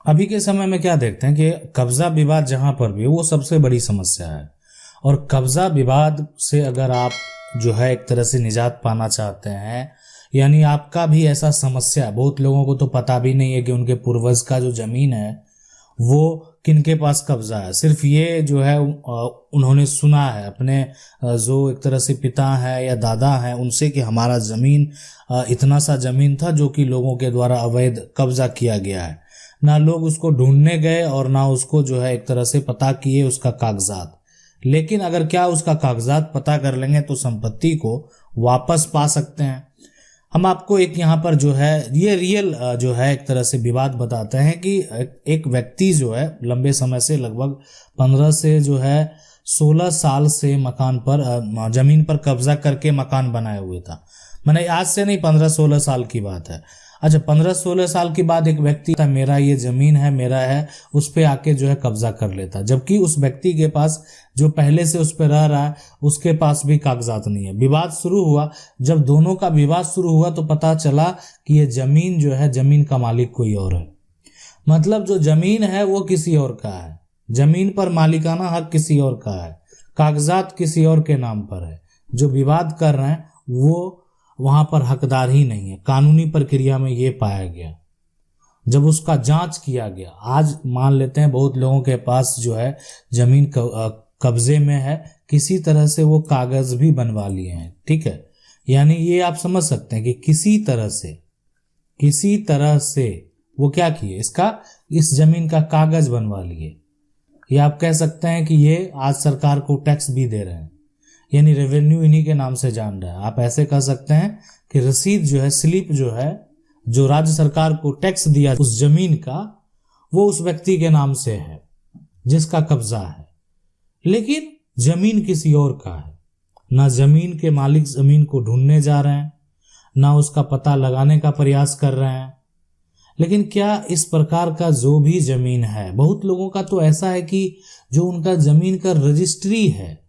अभी के समय में क्या देखते हैं कि कब्जा विवाद जहां पर भी है वो सबसे बड़ी समस्या है। और कब्जा विवाद से अगर आप जो है एक तरह से निजात पाना चाहते हैं, यानी आपका भी ऐसा समस्या, बहुत लोगों को तो पता भी नहीं है कि उनके पूर्वज का जो जमीन है वो किनके पास कब्जा है। सिर्फ ये जो है उन्होंने सुना है अपने जो एक तरह से पिता है या दादा है उनसे कि हमारा जमीन इतना सा जमीन था जो कि लोगों के द्वारा अवैध कब्जा किया गया है। ना लोग उसको ढूंढने गए और ना उसको जो है एक तरह से पता किए उसका कागजात। लेकिन अगर क्या उसका कागजात पता कर लेंगे तो संपत्ति को वापस पा सकते हैं। हम आपको एक यहाँ पर जो है ये रियल जो है एक तरह से विवाद बताते हैं कि एक व्यक्ति जो है लंबे समय से लगभग 15 से जो है 16 साल से मकान पर जमीन पर कब्जा करके मकान बनाए हुए था। मैंने आज से नहीं 15-16 साल की बात है। अच्छा, 15-16 साल के बाद एक व्यक्ति था मेरा ये जमीन है मेरा है, उस पे आके जो है कब्जा कर लेता, जबकि उस व्यक्ति के पास जो पहले से उस पे रह रहा है उसके पास भी कागजात नहीं है। विवाद शुरू हुआ, जब दोनों का विवाद शुरू हुआ तो पता चला कि ये जमीन जो है जमीन का मालिक कोई और है। मतलब जो जमीन है वो किसी और का है, जमीन पर मालिकाना हक किसी और का है, कागजात किसी और के नाम पर है। जो विवाद कर रहे हैं वो वहां पर हकदार ही नहीं है। कानूनी प्रक्रिया में ये पाया गया जब उसका जांच किया गया। आज मान लेते हैं बहुत लोगों के पास जो है जमीन कब्जे में है, किसी तरह से वो कागज भी बनवा लिए हैं, ठीक है। यानी ये आप समझ सकते हैं कि किसी तरह से वो क्या किए, इस जमीन का कागज बनवा लिए। ये आप कह सकते हैं कि ये आज सरकार को टैक्स भी दे रहे हैं, यानी रेवेन्यू इन्हीं के नाम से जान रहा है। आप ऐसे कह सकते हैं कि रसीद जो है, स्लिप जो है, जो राज्य सरकार को टैक्स दिया उस जमीन का, वो उस व्यक्ति के नाम से है जिसका कब्जा है। लेकिन जमीन किसी और का है। ना जमीन के मालिक जमीन को ढूंढने जा रहे हैं, ना उसका पता लगाने का प्रयास कर रहे हैं। लेकिन क्या इस प्रकार का जो भी जमीन है, बहुत लोगों का तो ऐसा है कि जो उनका जमीन का रजिस्ट्री है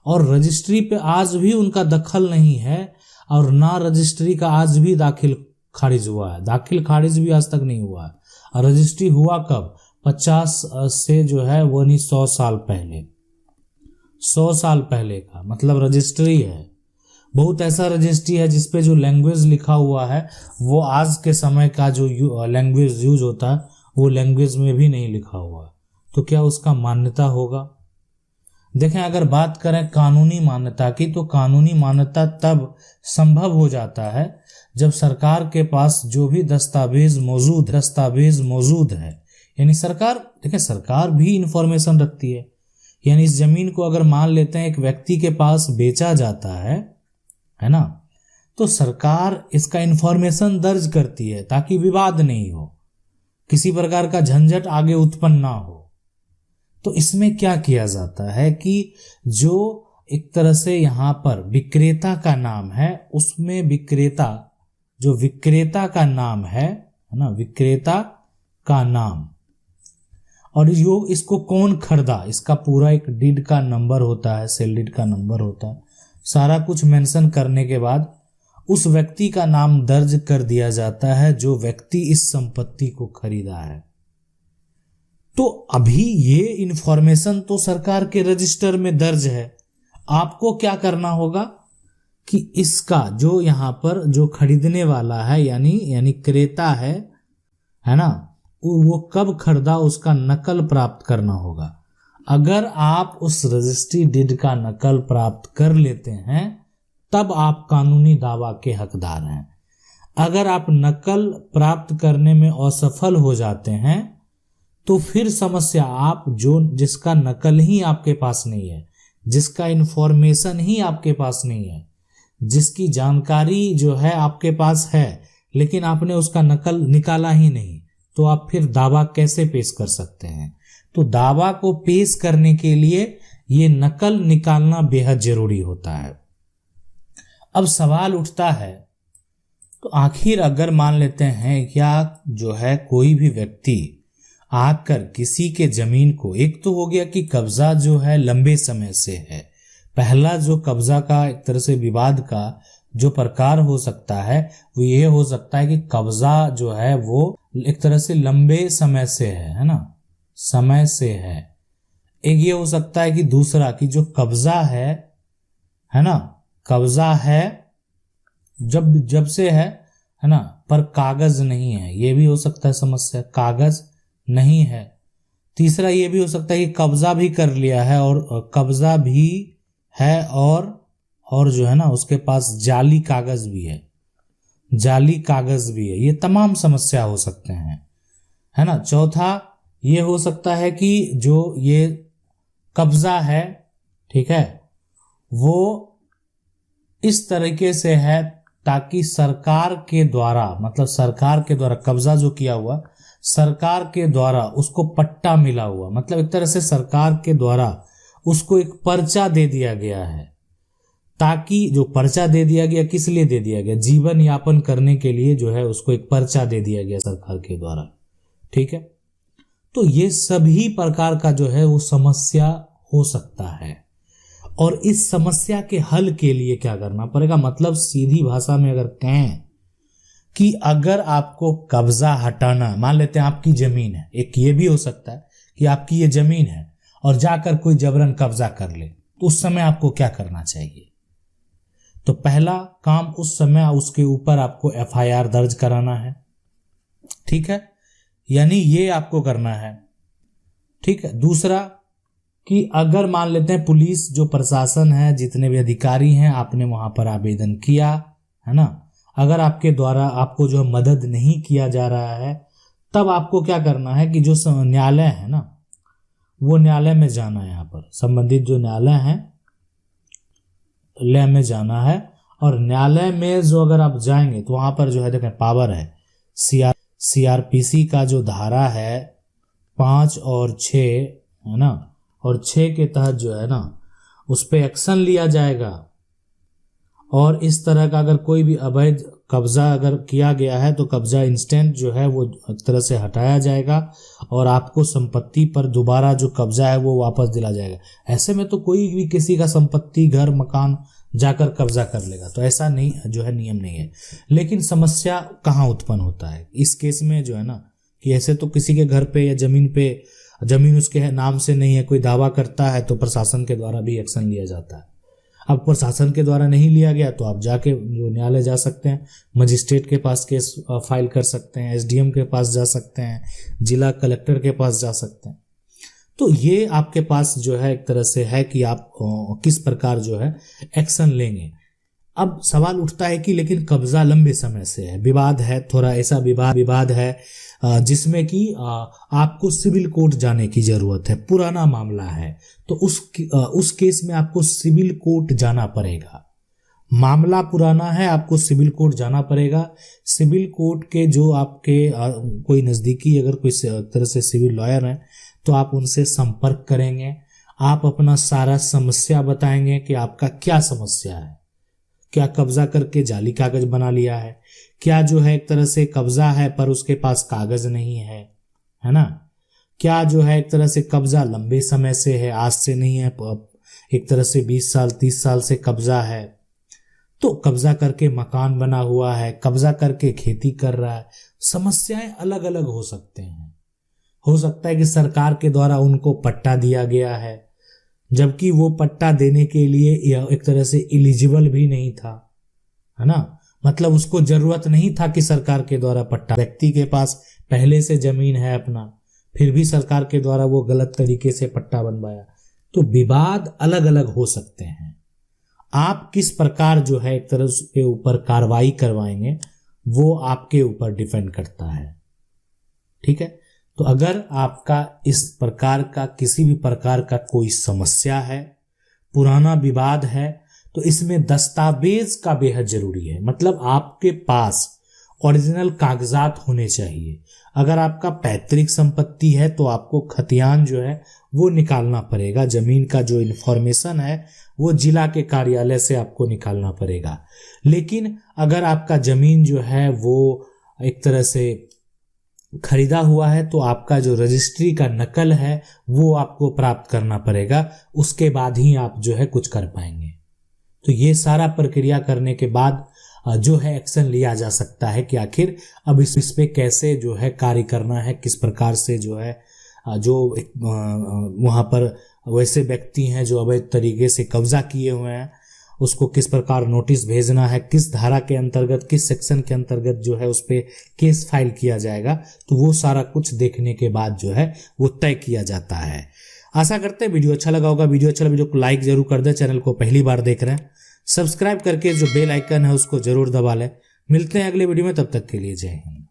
और रजिस्ट्री पे आज भी उनका दखल नहीं है, और ना रजिस्ट्री का आज भी दाखिल खारिज हुआ है, दाखिल खारिज भी आज तक नहीं हुआ है। और रजिस्ट्री हुआ कब? 50 से जो है वो नहीं 100 साल पहले, 100 साल पहले का मतलब रजिस्ट्री है। बहुत ऐसा रजिस्ट्री है जिसपे जो लैंग्वेज लिखा हुआ है वो आज के समय का जो लैंग्वेज यूज होता है वो लैंग्वेज में भी नहीं लिखा हुआ है। तो क्या उसका मान्यता होगा? देखें, अगर बात करें कानूनी मान्यता की, तो कानूनी मान्यता तब संभव हो जाता है जब सरकार के पास जो भी दस्तावेज मौजूद है। यानी सरकार भी इंफॉर्मेशन रखती है। यानी इस जमीन को अगर मान लेते हैं एक व्यक्ति के पास बेचा जाता है ना, तो सरकार इसका इंफॉर्मेशन दर्ज करती है ताकि विवाद नहीं हो, किसी प्रकार का झंझट आगे उत्पन्न ना हो। तो इसमें क्या किया जाता है कि जो एक तरह से यहाँ पर विक्रेता का नाम है, उसमें विक्रेता का नाम है ना, विक्रेता का नाम, और इसको कौन खरीदा, इसका पूरा एक डीड का नंबर होता है, सेल डीड का नंबर होता है। सारा कुछ मेंशन करने के बाद उस व्यक्ति का नाम दर्ज कर दिया जाता है जो व्यक्ति इस संपत्ति को खरीदा है। तो अभी ये इंफॉर्मेशन तो सरकार के रजिस्टर में दर्ज है। आपको क्या करना होगा कि इसका जो यहाँ पर जो खरीदने वाला है यानी क्रेता है ना, वो कब खरीदा उसका नकल प्राप्त करना होगा। अगर आप उस रजिस्ट्री डीड का नकल प्राप्त कर लेते हैं तब आप कानूनी दावा के हकदार हैं। अगर आप नकल प्राप्त करने में असफल हो जाते हैं तो फिर समस्या, आप जिसका नकल ही आपके पास नहीं है, जिसका इंफॉर्मेशन ही आपके पास नहीं है, जिसकी जानकारी जो है आपके पास है लेकिन आपने उसका नकल निकाला ही नहीं, तो आप फिर दावा कैसे पेश कर सकते हैं? तो दावा को पेश करने के लिए ये नकल निकालना बेहद जरूरी होता है। अब सवाल उठता है, तो आखिर अगर मान लेते हैं क्या जो है कोई भी व्यक्ति आकर किसी के जमीन को, एक तो हो गया कि कब्जा जो है लंबे समय से है, पहला जो कब्जा का एक तरह से विवाद का जो प्रकार हो सकता है वो ये हो सकता है कि कब्जा जो है वो एक तरह से लंबे समय से है ना, समय से है। एक ये हो सकता है कि दूसरा कि जो कब्जा है ना, कब्जा है जब से है ना, पर कागज नहीं है, ये भी हो सकता है समस्या, कागज नहीं है। तीसरा ये भी हो सकता है कि कब्जा भी कर लिया है और कब्जा भी है और जो है ना उसके पास जाली कागज भी है, जाली कागज भी है। ये तमाम समस्या हो सकते हैं, है ना। चौथा ये हो सकता है कि जो ये कब्जा है, ठीक है, वो इस तरीके से है ताकि सरकार के द्वारा, मतलब सरकार के द्वारा कब्जा जो किया हुआ, सरकार के द्वारा उसको पट्टा मिला हुआ, मतलब एक तरह से सरकार के द्वारा उसको एक पर्चा दे दिया गया है, ताकि जो पर्चा दे दिया गया, किस लिए दे दिया गया, जीवन यापन करने के लिए जो है उसको एक पर्चा दे दिया गया सरकार के द्वारा, ठीक है। तो ये सभी प्रकार का जो है वो समस्या हो सकता है, और इस समस्या के हल के लिए क्या करना पड़ेगा, मतलब सीधी भाषा में अगर कहें कि अगर आपको कब्जा हटाना, मान लेते हैं आपकी जमीन है, एक ये भी हो सकता है कि आपकी ये जमीन है और जाकर कोई जबरन कब्जा कर ले, तो उस समय आपको क्या करना चाहिए। तो पहला काम उस समय उसके ऊपर आपको FIR दर्ज कराना है, ठीक है, यानी ये आपको करना है, ठीक है। दूसरा कि अगर मान लेते हैं पुलिस जो प्रशासन है, जितने भी अधिकारी हैं, आपने वहां पर आवेदन किया है ना, अगर आपके द्वारा आपको जो मदद नहीं किया जा रहा है, तब आपको क्या करना है कि जो न्यायालय है ना, वो न्यायालय में जाना है, यहाँ पर संबंधित जो न्यायालय है, न्यायालय में जाना है। और न्यायालय में जो अगर आप जाएंगे तो वहां पर जो है देखें पावर है, CRPC का जो धारा है 5 और 6 है ना, और 6 के तहत जो है ना उस पर एक्शन लिया जाएगा। और इस तरह का अगर कोई भी अवैध कब्जा अगर किया गया है तो कब्जा इंस्टेंट जो है वो एक तरह से हटाया जाएगा और आपको संपत्ति पर दोबारा जो कब्जा है वो वापस दिला जाएगा। ऐसे में तो कोई भी किसी का संपत्ति, घर, मकान जाकर कब्जा कर लेगा, तो ऐसा नहीं जो है नियम नहीं है। लेकिन समस्या कहाँ उत्पन्न होता है इस केस में जो है ना, कि ऐसे तो किसी के घर पे या जमीन उसके नाम से नहीं है, कोई दावा करता है तो प्रशासन के द्वारा भी एक्शन लिया जाता है। अब प्रशासन के द्वारा नहीं लिया गया तो आप जाके जो न्यायालय जा सकते हैं, मजिस्ट्रेट के पास केस फाइल कर सकते हैं, SDM के पास जा सकते हैं, जिला कलेक्टर के पास जा सकते हैं। तो ये आपके पास जो है एक तरह से है कि आप किस प्रकार जो है एक्शन लेंगे। अब सवाल उठता है कि लेकिन कब्जा लंबे समय से है, विवाद है, थोड़ा ऐसा विवाद है जिसमें कि आपको सिविल कोर्ट जाने की जरूरत है, पुराना मामला है, तो उस केस में आपको सिविल कोर्ट जाना पड़ेगा। मामला पुराना है, आपको सिविल कोर्ट जाना पड़ेगा। सिविल कोर्ट के जो आपके कोई नज़दीकी अगर कोई तरह से सिविल लॉयर हैं तो आप उनसे संपर्क करेंगे, आप अपना सारा समस्या बताएंगे कि आपका क्या समस्या है, क्या कब्जा करके जाली कागज बना लिया है, क्या जो है एक तरह से कब्जा है पर उसके पास कागज नहीं है ना, क्या जो है एक तरह से कब्जा लंबे समय से है, आज से नहीं है, एक तरह से 20 साल 30 साल से कब्जा है, तो कब्जा करके मकान बना हुआ है, कब्जा करके खेती कर रहा है। समस्याएं अलग अलग हो सकते हैं। हो सकता है कि सरकार के द्वारा उनको पट्टा दिया गया है जबकि वो पट्टा देने के लिए एक तरह से एलिजिबल भी नहीं था, है ना, मतलब उसको जरूरत नहीं था कि सरकार के द्वारा पट्टा, व्यक्ति के पास पहले से जमीन है अपना, फिर भी सरकार के द्वारा वो गलत तरीके से पट्टा बनवाया। तो विवाद अलग अलग हो सकते हैं। आप किस प्रकार जो है एक तरह के ऊपर कार्रवाई करवाएंगे वो आपके ऊपर डिपेंड करता है, ठीक है। तो अगर आपका इस प्रकार का किसी भी प्रकार का कोई समस्या है, पुराना विवाद है, तो इसमें दस्तावेज का बेहद जरूरी है। मतलब आपके पास ओरिजिनल कागजात होने चाहिए। अगर आपका पैतृक संपत्ति है तो आपको खतियान जो है वो निकालना पड़ेगा, जमीन का जो इन्फॉर्मेशन है वो जिला के कार्यालय से आपको निकालना पड़ेगा। लेकिन अगर आपका जमीन जो है वो एक तरह से खरीदा हुआ है तो आपका जो रजिस्ट्री का नकल है वो आपको प्राप्त करना पड़ेगा, उसके बाद ही आप जो है कुछ कर पाएंगे। तो ये सारा प्रक्रिया करने के बाद जो है एक्शन लिया जा सकता है कि आखिर अब इस पे कैसे जो है कार्य करना है, किस प्रकार से जो है जो वहाँ पर वैसे व्यक्ति हैं जो अवैध तरीके से कब्जा किए हुए हैं उसको किस प्रकार नोटिस भेजना है, किस धारा के अंतर्गत, किस सेक्शन के अंतर्गत जो है उस पर केस फाइल किया जाएगा। तो वो सारा कुछ देखने के बाद जो है वो तय किया जाता है। आशा करते हैं वीडियो अच्छा लगा होगा। वीडियो अच्छा लगा वीडियो को लाइक जरूर कर दें। चैनल को पहली बार देख रहे हैं सब्सक्राइब करके जो बेल आइकन है उसको जरूर दबा लें। मिलते हैं अगले वीडियो में, तब तक के लिए जय हिंद।